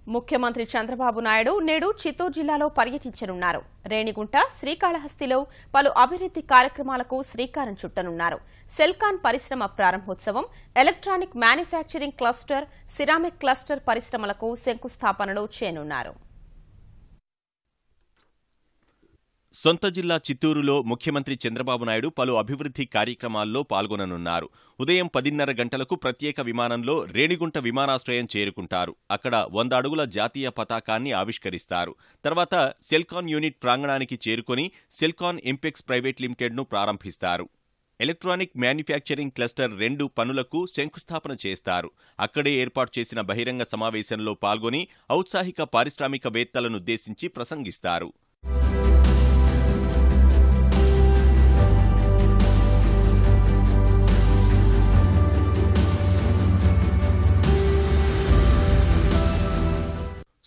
ముఖ్యమంత్రి చంద్రబాబు నాయుడు నేడు చిత్తూరు జిల్లాలో పర్యటించనున్నారు. రేణిగుంట, శ్రీకాళహస్తిలో పలు అభివృద్ది కార్యక్రమాలకు శ్రీకారం చుట్టనున్నారు. సెల్కాన్ పరిశ్రమ ప్రారంభోత్సవం, electronic manufacturing cluster, ceramic cluster పరిశ్రమలకు శంకుస్థాపనలు చేయనున్నారు. సొంత జిల్లా చిత్తూరులో ముఖ్యమంత్రి చంద్రబాబు నాయుడు పలు అభివృద్ధి కార్యక్రమాల్లో పాల్గొననున్నారు. ఉదయం 10:30 గంటలకు ప్రత్యేక విమానంలో రేణిగుంట విమానాశ్రయం చేరుకుంటారు. అక్కడ 100 అడుగుల జాతీయ పతాకాన్ని ఆవిష్కరిస్తారు. తర్వాత సెల్కాన్ యూనిట్ ప్రాంగణానికి చేరుకుని సెల్కాన్ ఇంపెక్స్ ప్రైవేట్ లిమిటెడ్ను ప్రారంభిస్తారు. ఎలక్ట్రానిక్ మ్యానుఫ్యాక్చరింగ్ క్లస్టర్ 2 పనులకు శంకుస్థాపన చేస్తారు. అక్కడే ఏర్పాటు చేసిన బహిరంగ సమావేశంలో పాల్గొని ఔత్సాహిక పారిశ్రామికవేత్తలనుద్దేశించి ప్రసంగిస్తారు.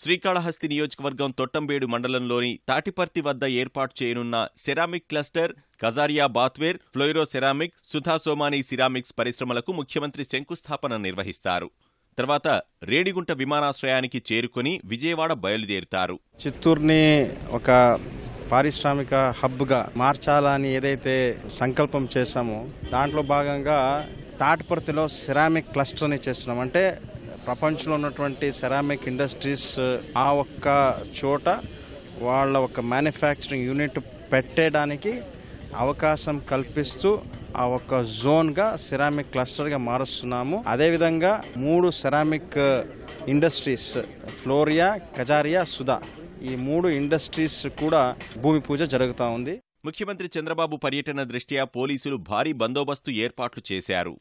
శ్రీకాళహస్తి నియోజకవర్గం తొట్టంబేడు మండలంలోని తాటిపర్తి వద్ద ఏర్పాటు చేయనున్న ceramic cluster, Kajaria బాత్వేర్, ఫ్లోరో ceramic, Sudha Somani ceramics పరిశ్రమలకు ముఖ్యమంత్రి శంకుస్థాపన నిర్వహిస్తారు. తర్వాత రేణిగుంట విమానాశ్రయానికి చేరుకుని విజయవాడ బయలుదేరుతారు. చిత్తూరుని ఒక పారిశ్రామిక హబ్గా మార్చాలని ఏదైతే సంకల్పం చేశామో దాంట్లో భాగంగా తాటిపర్తిలో సెరామిక్ క్లస్టర్ని చేస్తున్నాం. అంటే ప్రపంచంలో ఉన్నటువంటి సెరామిక్ ఇండస్ట్రీస్ ఆ ఒక్క చోట వాళ్ళ ఒక మ్యానుఫ్యాక్చరింగ్ యూనిట్ పెట్టడానికి అవకాశం కల్పిస్తూ ఆ ఒక్క జోన్గా సెరామిక్ క్లస్టర్గా మారుస్తున్నాము. అదేవిధంగా 3 ceramic industries, florea, Kajaria, Sudha, ఈ 3 ఇండస్ట్రీస్ కూడా భూమి పూజ జరుగుతూ ఉంది. ముఖ్యమంత్రి చంద్రబాబు పర్యటన దృష్ట్యా పోలీసులు భారీ బందోబస్తు ఏర్పాట్లు చేశారు.